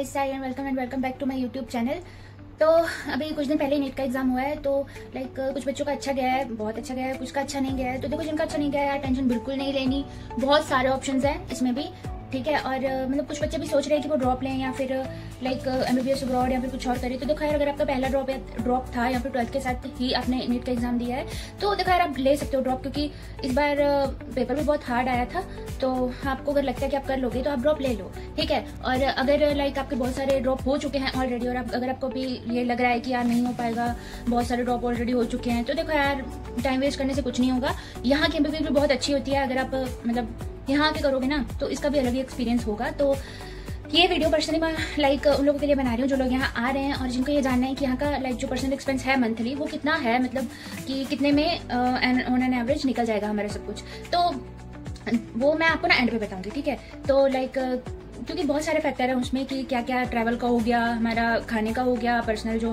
Guys, hi and welcome back to my YouTube channel. तो अभी कुछ दिन पहले नीट का एग्जाम हुआ है, तो कुछ बच्चों का अच्छा गया है, बहुत अच्छा गया है, कुछ का अच्छा नहीं गया है। तो देखो, जिनका अच्छा नहीं गया है यार, टेंशन बिल्कुल नहीं लेनी, बहुत सारे ऑप्शंस हैं इसमें भी, ठीक है। और मतलब कुछ बच्चे भी सोच रहे हैं कि वो ड्रॉप लें या फिर MBBS अब्रॉड या फिर कुछ और करें। तो देखो यार, अगर आपका पहला ड्रॉप था या फिर 12th के साथ ही आपने नीट का एग्जाम दिया है, तो देखो यार, आप ले सकते हो ड्रॉप, क्योंकि इस बार पेपर भी बहुत हार्ड आया था। तो आपको अगर लगता है कि आप कर लोगे तो आप ड्रॉप ले लो, ठीक है। और अगर आपके बहुत सारे ड्रॉप हो चुके हैं ऑलरेडी, और अगर आपको भी ये लग रहा है कि यार नहीं हो पाएगा, बहुत सारे ड्रॉप ऑलरेडी हो चुके हैं, तो देखो यार, टाइम वेस्ट करने से कुछ नहीं होगा। यहाँ की MBBS भी बहुत अच्छी होती है, अगर आप मतलब यहाँ के करोगे ना तो इसका भी अलग ही एक्सपीरियंस होगा। तो ये वीडियो पर्सनली मैं उन लोगों के लिए बना रही हूँ जो लोग यहाँ आ रहे हैं और जिनको ये जानना है कि यहाँ का जो पर्सनल एक्सपेंस है मंथली, वो कितना है, मतलब कि कितने में ऑन एन एवरेज निकल जाएगा हमारा सब कुछ। तो वो मैं आपको ना एंड पे बताऊंगी, ठीक है। तो क्योंकि बहुत सारे फैक्टर है उसमें कि क्या क्या ट्रैवल का हो गया, हमारा खाने का हो गया, पर्सनल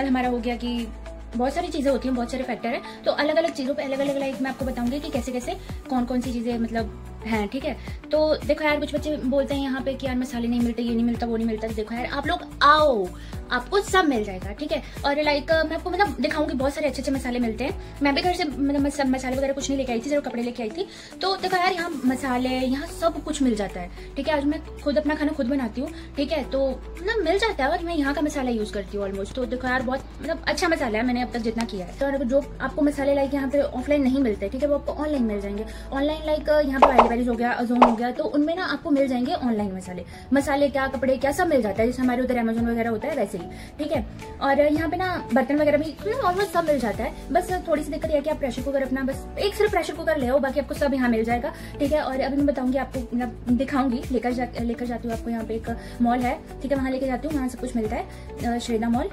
हमारा हो गया, कि बहुत सारी चीज़ें होती हैं, बहुत सारे फैक्टर है। तो अलग अलग चीज़ों पे अलग अलग मैं आपको बताऊंगी कि कैसे कैसे कौन कौन सी चीज़ें मतलब हैं, ठीक है। तो देखो यार, कुछ बच्चे बोलते हैं यहाँ पे कि यार मसाले नहीं मिलते, ये नहीं मिलता, वो नहीं मिलता। तो देखो यार, आप लोग आओ, आपको सब मिल जाएगा, ठीक है। और मैं आपको मतलब दिखाऊंगी, बहुत सारे अच्छे अच्छे मसाले मिलते हैं। मैं भी घर से मतलब मसाले वगैरह कुछ नहीं लेके आई थी, सिर्फ कपड़े लेके आई थी। तो देखो यार, यहाँ मसाले, यहाँ सब कुछ मिल जाता है, ठीक है। आज मैं खुद अपना खाना खुद बनाती हूँ, ठीक है। तो मतलब मिल जाता है और मैं यहाँ का मसाला यूज करती हूँ ऑलमोस्ट। तो देखो यार, बहुत मतलब अच्छा मसाला है, मैंने अब तक जितना किया है। तो जो आपको मसाले यहाँ पे ऑफलाइन नहीं मिलते, ठीक है, वो आपको ऑनलाइन मिल जाएंगे। ऑनलाइन यहाँ पे वाइलीज हो गया, अजोन हो गया, तो उनमें ना आपको मिल जाएंगे ऑनलाइन मसाले क्या, कपड़े क्या, सब मिल जाता है, जैसे हमारे उधर अमेजोन वगैरह होता है वैसे ही, ठीक है। और यहाँ पे ना बर्तन वगैरह भी ऑलमोस्ट सब मिल जाता है। बस थोड़ी सी दिक्कत यह कि आप प्रेशर कुकर अपना बस सिर्फ प्रेशर कुकर ले आओ, बाकी आपको सब यहाँ मिल जाएगा, ठीक है। और अभी मैं बताऊंगी आपको, मतलब दिखाऊंगी, लेकर जाती हूँ आपको। यहाँ पे एक मॉल है, ठीक है, वहाँ लेके जाती हूँ, वहाँ सब कुछ मिलता है, श्रेदा मॉल।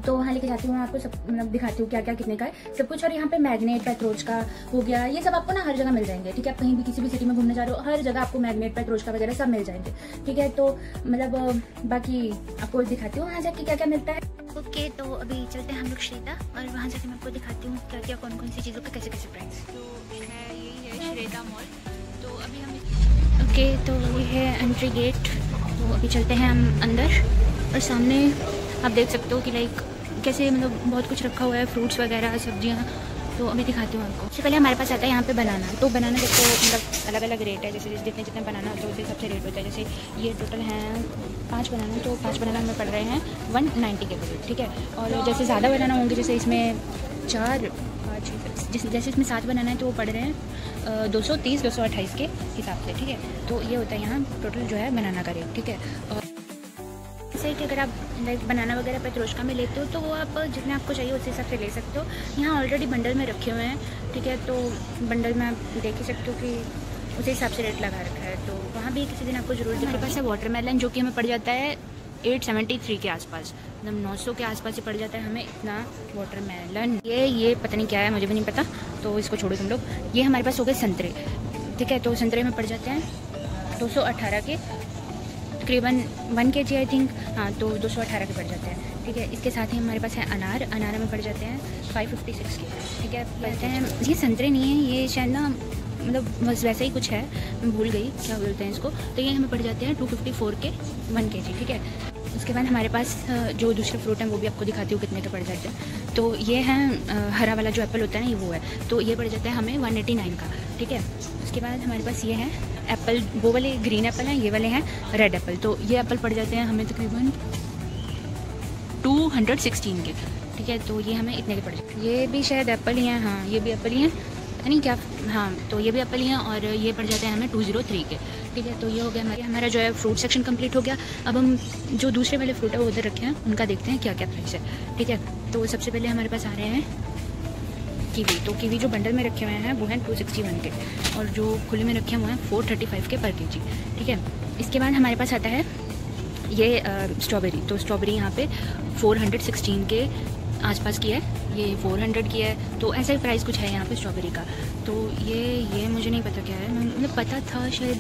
तो वहाँ लेके जाती हूँ, आपको सब मतलब दिखाती हूँ क्या क्या कितने का है सब कुछ। और यहाँ पे मैग्नेट पैथरोज का हो गया, ये सब आपको ना हर जगह मिल जाएंगे, ठीक है। आप कहीं भी किसी भी सिटी में घूमने जा रहे हो, हर जगह आपको मैग्नेट पैथरोज का वगैरह सब मिल जाएंगे, ठीक है। तो मतलब बाकी आपको दिखाती हूँ वहाँ जाके क्या क्या मिलता है। ओके, तो अभी चलते हैं हम लोग श्रेदा, और वहाँ जाके मैं आपको दिखाती हूँ क्या क्या कौन कौन सी चीज़ों का कैसे कैसे प्राइस। तो यही है श्रेदा मॉल। तो अभी हम ओके, तो ये है एंट्री गेट। तो अभी चलते हैं हम अंदर, और सामने आप देख सकते हो कि कैसे मतलब बहुत कुछ रखा हुआ है, फ्रूट्स वगैरह, सब्जियां। तो अभी दिखाती हूँ आपको। सबसे पहले हमारे पास आता है यहाँ पे बनाना। तो बनाना देखो, मतलब अलग अलग रेट है, जैसे जितने बनाना होता है उस हिसाब से रेट होता है। जैसे ये टोटल हैं 5 बनाना, तो 5 बनाना हमें पड़ रहे हैं 190 के करीब, ठीक है। और जैसे ज़्यादा बनाना होंगे, जैसे इसमें 4 5 जैसे इसमें 7 बनाना है, तो वो पड़ रहे हैं 230 228 के हिसाब से, ठीक है। तो ये होता है यहाँ टोटल जो है बनाना का रेट, ठीक है। और जैसे कि अगर आप बनाना वगैरह पैथरोज में लेते हो, तो वो आप जितने आपको चाहिए उस हिसाब से ले सकते हो। यहाँ ऑलरेडी बंडल में रखे हुए हैं, ठीक है। तो बंडल में आप देख ही सकते हो कि उसी हिसाब से रेट लगा रखा है। तो वहाँ भी किसी दिन आपको जरूर दिखाई। हमारे पास है वाटरमेलन, जो कि हमें पड़ जाता है 873 के आसपास, मतलब 900 के आसपास ही पड़ जाता है हमें इतना वाटरमेलन। ये पता नहीं क्या है, मुझे भी नहीं पता, तो इसको छोड़ो तुम लोग। ये हमारे पास हो गए संतरे, ठीक है। तो संतरे में पड़ जाते हैं 218 के तकरीबन 1 kg आई थिंक, हाँ। तो 218 के पड़ जाते हैं, ठीक है। इसके साथ ही हमारे पास है अनार में पड़ जाते हैं 556 के, ठीक है। कहते हैं ये संतरे नहीं है, ये शायद ना मतलब बस वैसा ही कुछ है, मैं भूल गई क्या बोलते हैं इसको। तो ये हमें पड़ जाते हैं 254 के 1 kg, ठीक है। उसके बाद हमारे पास जो दूसरे फ्रूट हैं वो भी आपको दिखाती हूँ कितने के पड़ जाते हैं। तो ये है हरा वाला जो एप्पल होता है ना, ये वो है। तो ये पड़ जाता है हमें 189 का, ठीक है। उसके बाद हमारे पास ये है एप्पल, वो वाले ग्रीन एप्पल हैं, ये वाले हैं रेड एप्पल। तो ये एप्पल पड़ जाते हैं हमें तकरीबन 216 के, ठीक है। तो ये हमें इतने के पड़ जाते हैं। ये भी शायद एप्पल ही हैं, हाँ, ये भी एप्पल ही हैं, पता नहीं क्या, हाँ। तो ये भी एप्पल ही हैं, और ये पड़ जाते हैं हमें 203 के, ठीक है। तो ये हो गया हमारा जो है फ्रूट सेक्शन कंप्लीट हो गया। अब हम जो दूसरे वाले फ्रूट है वो उधर रखे हैं, उनका देखते हैं क्या क्या प्राइस है, ठीक है। तो सबसे पहले हमारे पास आ रहे हैं कीवी। तो कीवी जो बंडल में रखे हुए हैं वो हैं 261 के, और जो खुले में रखे हुए हैं 435 के पर kg, ठीक है। इसके बाद हमारे पास आता है ये स्ट्रॉबेरी। तो स्ट्रॉबेरी यहाँ पे 416 के आसपास की है, ये 400 की है। तो ऐसा ही प्राइस कुछ है यहाँ पे स्ट्रॉबेरी का। तो ये मुझे नहीं पता क्या है, मतलब पता था शायद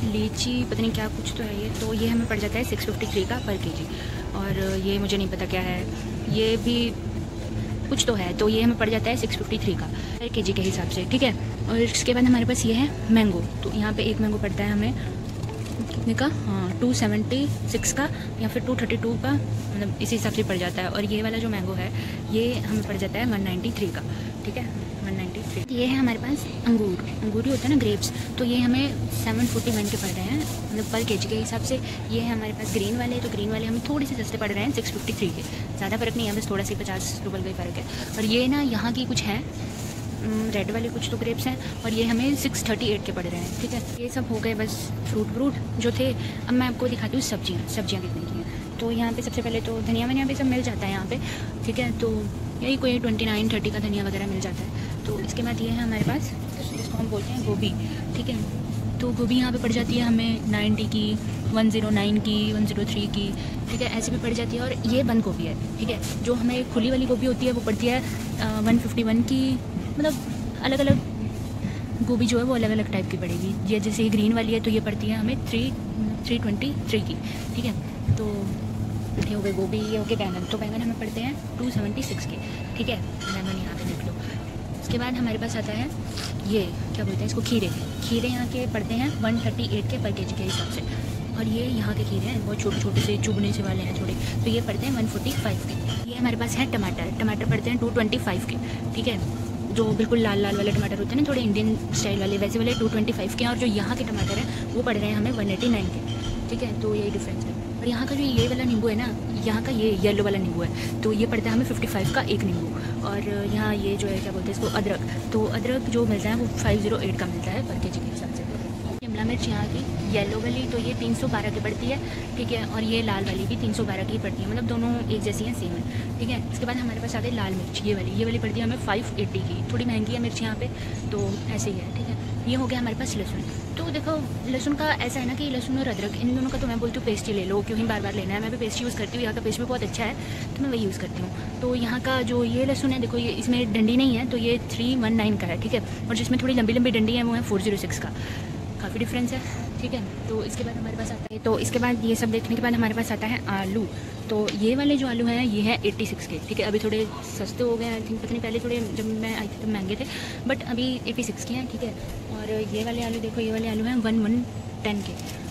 लीची, पता नहीं क्या कुछ तो है ये। तो ये हमें पड़ जाता है 653 का पर kg, और ये मुझे नहीं पता क्या है, ये भी कुछ तो है। तो ये हमें पड़ जाता है 653 का पर kg के हिसाब से, ठीक है। और इसके बाद हमारे पास ये है मैंगो। तो यहाँ पे एक मैंगो पड़ता है हमें कितने का, हाँ 276 का या फिर 232 का, मतलब इसी हिसाब से पड़ जाता है। और ये वाला जो मैंगो है ये हमें पड़ जाता है 193 का, ठीक है 193। ये है हमारे पास अंगूर ही होता है ना, ग्रेप्स, तो ये हमें 741 के पड़ रहे हैं, मतलब पर केजी के हिसाब से। ये है हमारे पास ग्रीन वाले, तो ग्रीन वाले हमें थोड़ी सी सस्ते पड़ रहे हैं 653 के, ज़्यादा फ़र्क नहीं है, बस थोड़ा सी 50 रुपये का ही फ़र्क है। और ये ना यहाँ की कुछ हैं रेड वाले कुछ तो ग्रेप्स हैं, और ये हमें 638 के पड़ रहे हैं, ठीक है। ये सब हो गए बस फ्रूट जो थे। अब मैं आपको दिखाती हूँ सब्जियाँ कितने की हैं। तो यहाँ पे सबसे पहले तो धनिया वनिया भी सब मिल जाता है यहाँ पे, ठीक है। तो यही कोई 29-30 का धनिया वगैरह मिल जाता है। तो इसके बाद ये है हमारे पास जिसको हम बोलते हैं गोभी, ठीक है। तो गोभी यहाँ पे पड़ जाती है हमें 90 की, 109 की, 103 की, ठीक है, ऐसे भी पड़ जाती है। और ये बंद गोभी है, ठीक है, जो हमें खुली वाली गोभी होती है वो पड़ती है 151 की, मतलब अलग अलग गोभी जो है वो अलग अलग टाइप की पड़ेगी। ये जैसे ग्रीन वाली है तो ये पड़ती है हमें 323 की, ठीक है। तो ये हो गए गोभी, ये हो गए बैंगन, तो बैंगन हमें पड़ते हैं 276 के, ठीक है, बैंगन यहाँ पे देख लो। उसके बाद हमारे पास आता है ये क्या बोलते हैं इसको, खीरे यहाँ के पड़ते हैं 138 के पर केजी के हिसाब से। और ये यहाँ के खीरे हैं बहुत छोटे छोटे से, चुभने से वाले हैं थोड़े, तो ये पड़ते हैं 145 के। ये हमारे पास है टमाटर पड़ते हैं 225 के, ठीक है, जो बिल्कुल लाल लाल वाले टमाटर होते हैं ना, थोड़े इंडियन स्टाइल वाले, वैसे वाले 225 के हैं। और जो यहाँ के टमाटर हैं वो पड़ रहे हैं हमें 189 के, ठीक है। तो यही डिफरेंस है। और यहाँ का जो ये वाला नींबू है ना, यहाँ का ये येलो वाला नींबू है, तो ये पड़ता है हमें 55 का एक नींबू। और यहाँ ये जो है क्या बोलते हैं इसको, अदरक, तो अदरक जो मिलता है वो 508 का मिलता है पर केजी के हिसाब से। शिमला मिर्च यहाँ की येलो वाली तो ये 312 की पड़ती है, ठीक है। और ये लाल वाली भी 312 की पड़ती है, मतलब दोनों एक जैसी हैं, सेम है, ठीक है। इसके बाद हमारे पास आ गई लाल मिर्च, ये वाली पड़ती है हमें 580 की, थोड़ी महंगी है मिर्च यहाँ पे, तो ऐसे ही है, ठीक है। ये हो गया हमारे पास लहसुन। तो देखो लहसुन का ऐसा है ना कि लहसुन और अदरक इन दोनों का तो मैं बोलती हूँ पेस्ट ही ले लो, क्यों ही बार बार लेना है। मैं भी पेस्ट यूज़ करती हूँ, यहाँ का पेस्ट भी बहुत अच्छा है, तो मैं वही यूज़ करती हूँ। तो यहाँ का जो ये लहसुन है देखो, ये इसमें डंडी नहीं है, तो ये 319 का है, ठीक है। और जिसमें थोड़ी लंबी लंबी डंडी है वो है 406 का, काफ़ी डिफरेंस है, ठीक है। तो इसके बाद हमारे पास आता है, तो इसके बाद ये सब देखने के बाद हमारे पास आता है आलू। तो ये वाले जो आलू हैं ये है 86 के, ठीक है। अभी थोड़े सस्ते हो गए हैं, आई थिंक, पता नहीं, पहले थोड़े जब मैं आई थी तब महंगे थे, बट अभी 86 के हैं, ठीक है। और ये वाले आलू देखो, ये वाले आलू हैं 1110 के,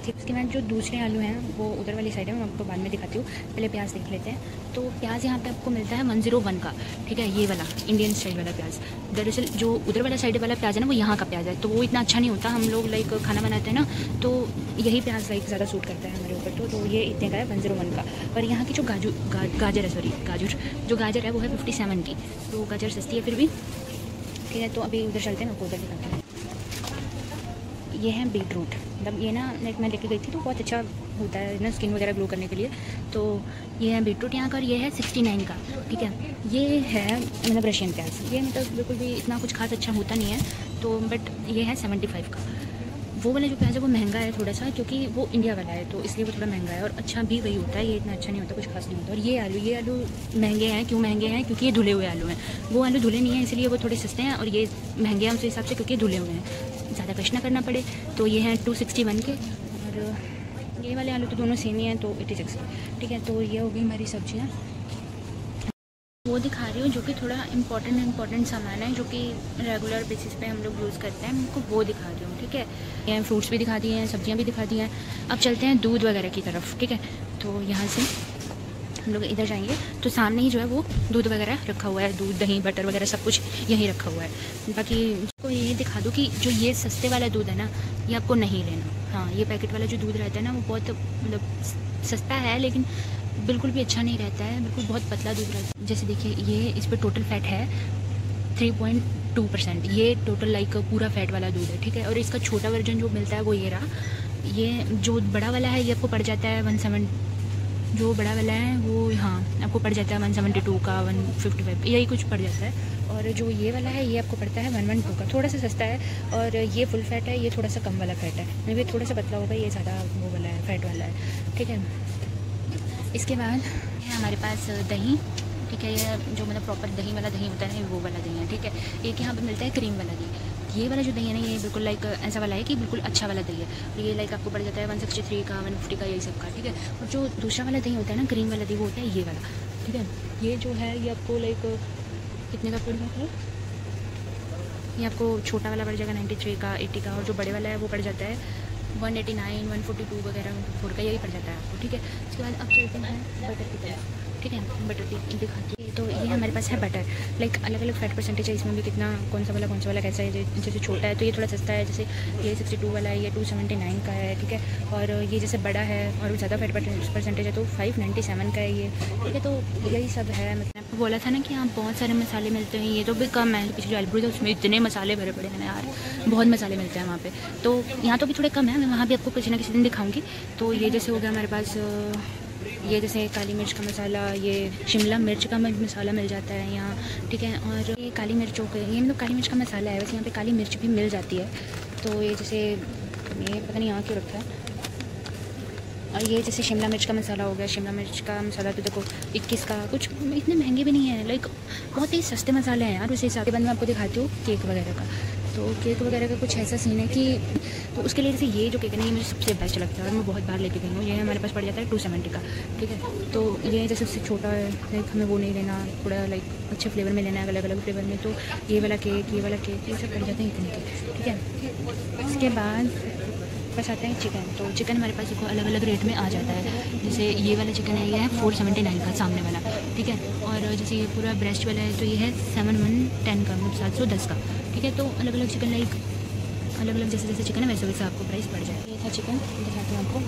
ठीक। उसके बाद जो दूसरे आलू हैं वो उधर वाली साइड है, मैं आपको बाद में दिखाती हूँ, पहले प्याज देख लेते हैं। तो प्याज यहाँ पे आपको मिलता है 101 का, ठीक है, ये वाला इंडियन स्टाइल वाला प्याज। दरअसल जो उधर वाला साइड वाला प्याज है ना वो यहाँ का प्याज है, तो वो इतना अच्छा नहीं होता। हम लोग लाइक खाना बनाते हैं ना, तो यही प्याज लाइक ज़्यादा सूट करता है हमारे ऊपर, तो ये इतने का है 101 का। और यहाँ की जो गाजर है, सॉरी जो गाजर है वो है 57 की, तो गाजर सस्ती है फिर भी, ठीक है। तो अभी उधर चलते हैं, आपको उधर दिखाते हैं। ये है बीटरूट, मतलब ये ना लाइक मैं लेके गई थी तो बहुत अच्छा होता है ना स्किन वगैरह ग्लो करने के लिए। तो ये है बीटरूट यहाँ का, और ये है 69 का, ठीक है। ये है मतलब रशियन प्याज, ये मतलब बिल्कुल भी इतना कुछ खास अच्छा होता नहीं है, तो बट ये है 75 का। वो वाला जो प्याज है वो महंगा है थोड़ा सा, क्योंकि वो इंडिया वाला है, तो इसलिए वो थोड़ा महंगा है, और अच्छा भी वही होता है, ये इतना अच्छा नहीं होता, कुछ खास नहीं होता। और ये आलू महंगे हैं, क्यों महंगे हैं, क्योंकि ये धुले हुए आलू हैं। वो आलू धुले नहीं हैं इसलिए वो थोड़े सस्ते हैं, और ये महंगे हैं उस हिसाब से क्योंकि धुले हुए हैं, ज़्यादा कष्ट ना करना पड़े। तो ये हैं 261 के, और ये वाले आलू तो दोनों सेम ही हैं, तो 86 के, ठीक है। तो ये हो गई हमारी सब्जियाँ। वो दिखा रही हूँ जो कि थोड़ा इम्पॉर्टेंट सामान है, जो कि रेगुलर बेसिस पे हम लोग यूज़ करते हैं, मैं उनको वो दिखा रही हूँ, ठीक है। ये फ्रूट्स भी दिखा दिए हैं, सब्जियाँ भी दिखा दी हैं। अब चलते हैं दूध वगैरह की तरफ, ठीक है। तो यहाँ से हम लोग इधर जाएंगे तो सामने ही जो है वो दूध वगैरह रखा हुआ है, दूध दही बटर वगैरह सब कुछ यहीं रखा हुआ है। बाकी आपको ये दिखा दूँ कि जो ये सस्ते वाला दूध है ना, ये आपको नहीं लेना। हाँ, ये पैकेट वाला जो दूध रहता है ना वो बहुत मतलब सस्ता है, लेकिन बिल्कुल भी अच्छा नहीं रहता है, बिल्कुल बहुत पतला दूध रहता है। जैसे देखिए ये इस पर टोटल फैट है 3.2%, ये टोटल लाइक पूरा फैट वाला दूध है, ठीक है। और इसका छोटा वर्जन जो मिलता है वो ये रहा। ये जो बड़ा वाला है ये आपको पड़ जाता है 17, जो बड़ा वाला है वो हाँ आपको पड़ जाता है 172 का, 155 यही कुछ पड़ जाता है। और जो ये वाला है ये आपको पड़ता है 112 का, थोड़ा सा सस्ता है। और ये फुल फैट है, ये थोड़ा सा कम वाला फैट है, मतलब ये थोड़ा सा पतला होगा, ये ज़्यादा वो वाला है, फैट वाला है, ठीक है। इसके बाद है हमारे पास दही, ठीक है। ये जो मतलब प्रॉपर दही वाला दही होता है वो वाला दही है, ठीक है। एक यहाँ पे मिलता है क्रीम वाला दही। ये वाला जो दही है ना ये बिल्कुल लाइक ऐसा वाला है कि बिल्कुल अच्छा वाला दही है, और ये लाइक आपको पड़ जाता है 163 का, 150 का, यही सब का, ठीक है। और जो दूसरा वाला दही होता है ना क्रीम वाला दही, वो होता है ये वाला, ठीक है। ये जो है ये आपको लाइक कितने का पड़ जाता है, ये आपको छोटा वाला पड़ जाएगा 93 का, 80 का, और जो बड़े वाला है वो पड़ जाता है 189, 142 वगैरह 144 का यही पड़ जाता है आपको, ठीक है। उसके बाद अब चलते हैं बटर की तरफ, ठीक है। बटर की दिखाती है, तो ये हमारे पास है बटर, लाइक अलग अलग फैट परसेंटेज है इसमें भी, कितना कौन सा वाला कैसा है। जैसे छोटा है तो ये थोड़ा सस्ता है, जैसे ये 62 वाला है, ये 279 का है, ठीक है। और ये जैसे बड़ा है और ज़्यादा फैट परसेंटेज है तो 597 का है ये, ठीक है। तो यही सब है। मतलब आपको बोला था ना कि यहाँ बहुत सारे मसाले मिलते हैं, ये तो भी कम है। पीछे जो अलबरू है उसमें इतने मसाले भरे पड़े हैं ना यार, बहुत मसाले मिलते हैं वहाँ पे। तो यहाँ तो भी थोड़े कम है, मैं वहाँ भी आपको किसी ना किसी दिन दिखाऊंगी। तो ये जैसे हो गया हमारे पास, ये जैसे काली मिर्च का मसाला, ये शिमला मिर्च का मसाला मिल जाता है यहाँ, ठीक है। और ये काली मिर्च हो गई, ये मतलब काली मिर्च का मसाला है, वैसे यहाँ पे काली मिर्च भी मिल जाती है। तो ये जैसे ये पता नहीं यहाँ क्यों रखा है। और ये जैसे शिमला मिर्च का मसाला हो गया, शिमला मिर्च का मसाला तो देखो 21 का, कुछ इतने महंगे भी नहीं है, लाइक बहुत ही सस्ते मसाले हैं यार उस हिसाब के। बाद मैं आपको दिखाती हूँ केक वगैरह का। तो केक वगैरह का कुछ ऐसा सीन है कि तो उसके लिए जैसे ये जो केक है ना, ये मुझे सबसे बेस्ट लगता है और मैं बहुत बार लेके गई हूँ। ये हमारे पास पड़ जाता है 270 का, ठीक है। तो ये जैसे उससे छोटा है, लाइक हमें वो नहीं लेना, थोड़ा लाइक अच्छे फ्लेवर में लेना है, अलग अलग फ्लेवर में, तो ये वाला केक, ये वाला केक, ये सब पड़ जाते हैं इतने के, ठीक है। इसके बाद बस आता है चिकन। तो चिकन हमारे पास देखो अलग अलग रेट में आ जाता है। जैसे ये वाला चिकन है, ये है 479 का सामने वाला, ठीक है। और जैसे ये पूरा ब्रेस्ट वाला है तो ये है 7110 का, मतलब 710 का, ठीक है। तो अलग अलग चिकन, लाइक अलग अलग जैसे जैसे चिकन है वैसे वैसे आपको प्राइस पड़ जाएगा। ये था चिकन, दिखाती हूँ आपको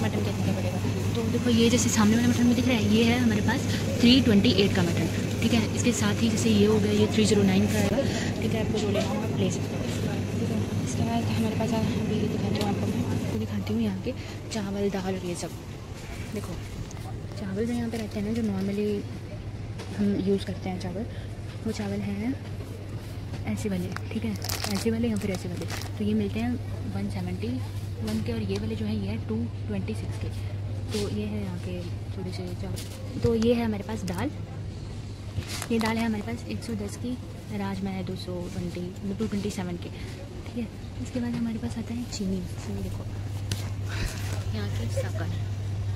मटन कितने का पड़ेगा। तो देखो ये जैसे सामने वाला मटन में दिख रहा है, ये है हमारे पास 328 का मटन, ठीक है। इसके साथ ही जैसे ये हो गया, ये 309 का है, ठीक है। आपको जो लेना हो आप ले सकते हो। इसके बाद हमारे पास अभी दिखाती हूँ आपको, मैं दिखाती हूँ यहाँ के चावल दाल और ये सब। देखो चावल जो यहाँ पे रहते हैं ना, जो नॉर्मली हम यूज़ करते हैं चावल, वो चावल हैं ऐसे वाले, ठीक है, ऐसे वाले या फिर ऐसे वाले। तो ये मिलते हैं 171 के, और ये वाले जो है ये है 226 के। तो ये है यहाँ के थोड़े से चावल। तो ये है हमारे पास दाल, ये दाल है हमारे पास 110 की, राजमा है 227 के, ठीक है। इसके बाद हमारे पास आता है चीनी। देखो यहाँ की साकर,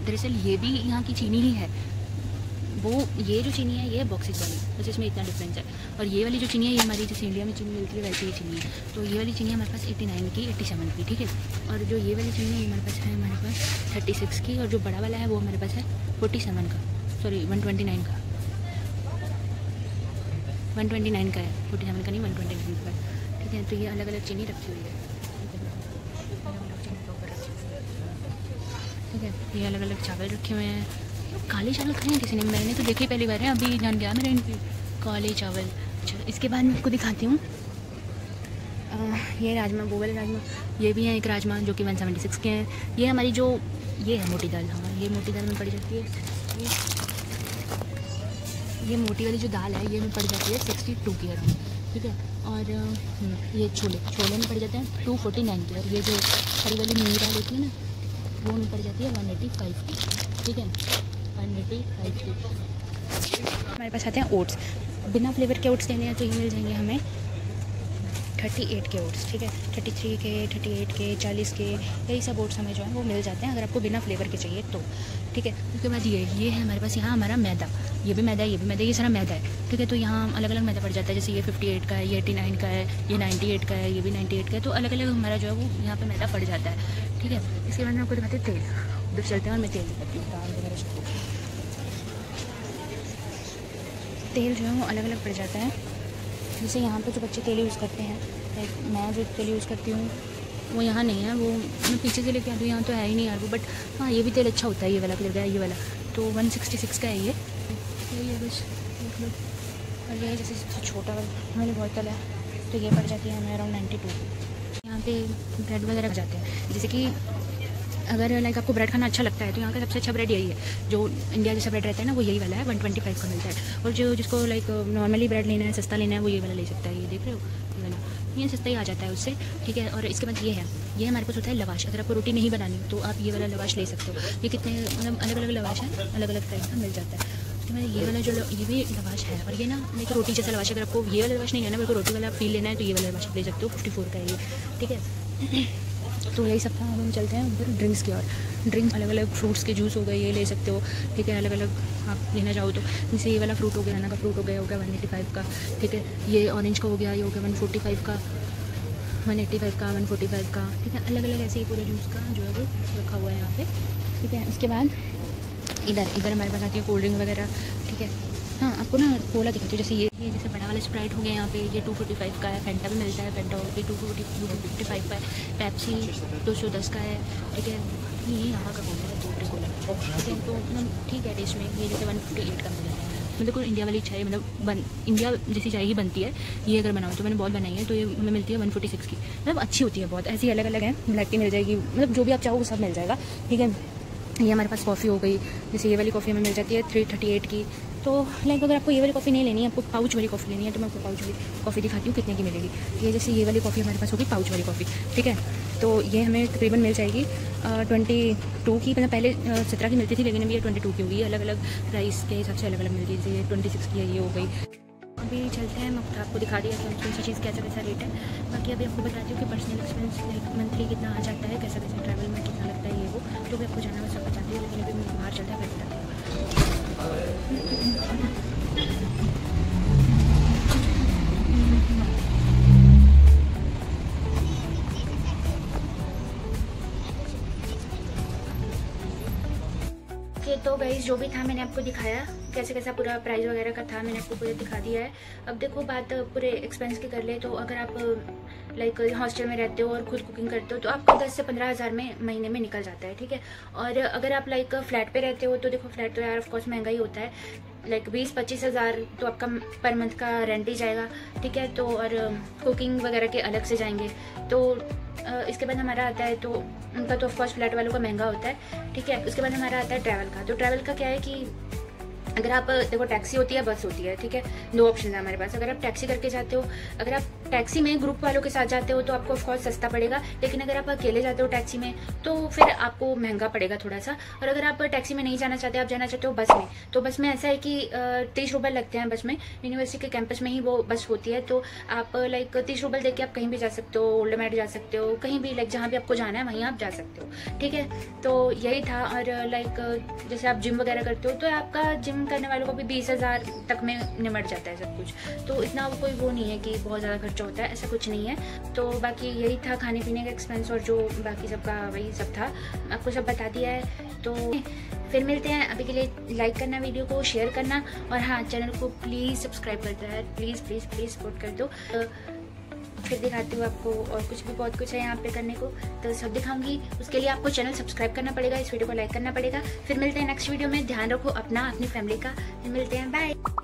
दरअसल ये भी यहाँ की चीनी ही है। वो ये जो चीनी है ये है बॉक्सेस वाली, बस इसमें इतना डिफरेंस है। और ये वाली जो चीनी है ये हमारी जैसे इंडिया में चीनी मिलती है वैसी ही चीनी है। तो ये वाली चीनी हमारे पास 89 की, 87 की, ठीक है। और जो ये वाली चीनी है ये हमारे पास है, हमारे पास 36 की, और जो बड़ा वाला है वो हमारे पास है 47 का, सॉरी 129 का, 129 का है, 47 का नहीं 129 का, ठीक है। तो ये अलग अलग चीनी रखी हुई है, ठीक है। ये अलग अलग चावल रखे हुए हैं। काले चावल खाए हैं किसी ने? मैंने तो देखे पहली बार है, अभी जान गया मेरे इनके काले चावल। अच्छा इसके बाद मैं आपको दिखाती हूँ ये राजमा, वो वाले राजमा, ये भी हैं एक राजमा जो कि 176 के हैं। ये हमारी जो ये है मोटी दाल, हाँ ये मोटी दाल में पड़ जाती है, ये मोटी वाली जो दाल है ये में पड़ जाती है 62 की अराउंड, ठीक है। और ये छोले में पड़ जाते हैं 249 की, और ये जो हरी वाली मूंग दाल होती है ना वो में पड़ जाती है 185 की, ठीक है, 185 की। हमारे पास आते हैं ओट्स, बिना फ्लेवर के ओट्स लेने हैं तो ये मिल जाएंगे हमें 38 के ओट्स, ठीक है, 33 के, 38 के, 40 के, यही सब ओट्स हमें जो है वो मिल जाते हैं अगर आपको बिना फ्लेवर के चाहिए तो, ठीक है। उसके बाद ये है हमारे पास यहाँ हमारा मैदा, ये भी मैदा है, ये भी मैदा, ये सारा मैदा है, ठीक है। तो यहाँ अलग अलग मैदा पड़ जाता है, जैसे ये 58 का है, ये 89 का है, ये 98 का है, ये भी 98 का है। तो अलग अलग हमारा जो है वो यहाँ पर मैदा पड़ जाता है, ठीक है। इसके बाद में आपको दिखाते हैं तेल, उधर चलते हैं और मैं तेल दिखाती हूँ, दाल वगैरह सबको। तेल जो है वो अलग अलग पड़ जाता है, जैसे यहाँ पे जो बच्चे तेल यूज़ करते हैं, लाइक मैं जो तेल यूज़ करती हूँ वो यहाँ नहीं है, वो मैं पीछे से लेके आती हूँ, यहाँ तो है ही नहीं यार वो। बट हाँ ये भी तेल अच्छा होता है, ये वाला कलर का है ये वाला, तो 166 का है ये है बस देख लो। और ये जैसे छोटा वाली बोतल है तो ये पड़ जाती है हमें अराउंड 92। यहाँ पे ब्रेड वगैरह जाते हैं, जैसे कि अगर लाइक आपको ब्रेड खाना अच्छा लगता है तो यहाँ का सबसे अच्छा ब्रेड यही है, जो इंडिया जैसा ब्रेड रहता है ना वो यही वाला है, 125 का मिलता है। और जो जिसको लाइक नॉर्मली ब्रेड लेना है, सस्ता लेना है, वो ये वाला ले सकता है, ये देख रहे हो ये वाला, ये सस्ता ही आ जाता है उससे, ठीक है। और इसके बाद ये हमारे पास होता है लवाश, अगर आपको रोटी नहीं बनानी तो आप ये वाला लवाश ले सकते हो। ये कितने मतलब अलग अलग लवाश है, अलग अलग टाइप का मिल जाता है। उसके बाद ये वाला जो ये भी लवाश है, और ये ना लाइक रोटी जैसा लवाश, अगर आपको ये वाला लवाश नहीं लेना, मेरे को रोटी वाला फील लेना है तो ये वाला लवाश ले सकते हो, 54 का है ये, ठीक है। तो यही सब था। अब हम चलते हैं उधर ड्रिंक्स की ओर। ड्रिंक्स अलग अलग फ्रूट्स के जूस हो गए, ये ले सकते हो, ठीक है, अलग अलग आप लेना चाहो तो। जैसे ये वाला फ्रूट हो गया, बनाना का फ्रूट हो गया 185 का, ठीक है। ये ऑरेंज का हो गया, ये हो गया 145 का। 185 का, 145 का, ठीक है, अलग अलग ऐसे ही पूरे जूस का जो है वो रखा हुआ है यहाँ पे, ठीक है। उसके बाद इधर हमारे पास आती है कोल्ड ड्रिंक वगैरह, ठीक है। हाँ, आपको ना कोला दिखाती हूँ, जैसे ये जैसे बड़ा वाला स्प्राइट हो गया यहाँ पे, ये 245 का है, फेंटा भी मिलता है, फेंटा भी 255 का है, पेप्सी 210 का है, ठीक है। ये यहाँ का कोला है, दूसरे कोला, ठीक है। तो मतलब ठीक है टेस्ट में, ये जैसे 158 का मिल जाता है। मतलब कोई इंडिया वाली चाय, मतलब इंडिया जैसी चाय ही बनती है ये, अगर बनाओ तो मैंने बहुत बनाई है, तो ये हमें मिलती है 146 की, मतलब अच्छी होती है बहुत। ऐसी अलग अलग है, ब्लैक टी मिल जाएगी, मतलब जो भी आप चाहो वो सब मिल जाएगा, ठीक है। ये हमारे पास कॉफ़ी हो गई, जैसे ये वाली कॉफ़ी हमें मिल जाती है 338 की। तो लाइक अगर आपको ये वाली कॉफ़ी नहीं लेनी है, आपको पाउच वाली कॉफ़ी लेनी है, तो मैं आपको पाउच वाली कॉफ़ी दिखाती हूँ कितने की मिलेगी। ये जैसे ये वाली कॉफ़ी हमारे पास होगी पाउच वाली कॉफ़ी, ठीक है। तो ये हमें तकरीबन मिल जाएगी 22 की, मतलब पहले 17 की मिलती थी, लेकिन अभी ये 22 की होगी। अलग अलग प्राइस के हिसाब से अलग अलग मिलती है, जैसे 26 की है, ये हो गई। अभी चलते हैं, मैं आपको दिखा दिया कि कौन सी चीज़ कैसा कैसा रेट है। बाकी अभी आपको बताती हूँ कि पर्सनल एक्सपेंस लाइक मंथली कितना आ जाता है, कैसा कैसा ट्रैवल में कितना लगता है, ये वो तो भी आपको जाना मैं सब बताती हूँ। लेकिन अभी मैं बाहर चलता है, फिर बताती हूँ। तो गाइस जो भी था मैंने आपको दिखाया, कैसे कैसा पूरा प्राइस वगैरह का था, मैंने आपको पूरा दिखा दिया है। अब देखो बात पूरे एक्सपेंस की कर ले, तो अगर आप लाइक हॉस्टल में रहते हो और खुद कुकिंग करते हो तो आपका 10 से 15 हज़ार में महीने में निकल जाता है, ठीक है। और अगर आप लाइक फ्लैट पे रहते हो तो देखो फ्लैट तो यार ऑफकोर्स महंगा ही होता है, लाइक 20-25 हज़ार तो आपका पर मंथ का रेंट ही जाएगा, ठीक है। तो और कुकिंग वगैरह के अलग से जाएंगे। तो इसके बाद हमारा आता है, तो उनका तो ऑफकोर्स फ्लैट वालों का महंगा होता है, ठीक है। उसके बाद हमारा आता है ट्रैवल का। तो ट्रैवल का क्या है कि अगर आप देखो टैक्सी होती है, बस होती है, ठीक है, दो ऑप्शन है हमारे पास। अगर आप टैक्सी करके जाते हो, अगर आप टैक्सी में ग्रुप वालों के साथ जाते हो तो आपको ऑफकोर्स सस्ता पड़ेगा, लेकिन अगर आप अकेले जाते हो टैक्सी में तो फिर आपको महंगा पड़ेगा थोड़ा सा। और अगर आप टैक्सी में नहीं जाना चाहते, आप जाना चाहते हो बस में, तो बस में ऐसा है कि 30 रुपये लगते हैं बस में। यूनिवर्सिटी के कैंपस में ही वो बस होती है, तो आप लाइक 30 रुपये दे के आप कहीं भी जा सकते हो, ओल्ड मेट जा सकते हो, कहीं भी लाइक जहाँ भी आपको जाना है वहीं आप जा सकते हो, ठीक है। तो यही था। और लाइक जैसे आप जिम वगैरह करते हो तो आपका जिम करने वालों को भी 20 हज़ार तक में निमट जाता है सब कुछ। तो इतना कोई वो नहीं है कि बहुत ज़्यादा खर्चा होता है, ऐसा कुछ नहीं है। तो बाकी यही था खाने पीने का एक्सपेंस, और जो बाकी सबका वही सब था, आपको सब बता दिया है। तो फिर मिलते हैं, अभी के लिए लाइक करना, वीडियो को शेयर करना, और हाँ चैनल को प्लीज़ सब्सक्राइब कर दो यार, प्लीज़ प्लीज़ प्लीज़ सपोर्ट कर दो। फिर दिखाती हूँ आपको, और कुछ भी बहुत कुछ है यहाँ पे करने को, तो सब दिखाऊंगी। उसके लिए आपको चैनल सब्सक्राइब करना पड़ेगा, इस वीडियो को लाइक करना पड़ेगा। फिर मिलते हैं नेक्स्ट वीडियो में। ध्यान रखो अपना, अपनी फैमिली का। फिर मिलते हैं, बाय।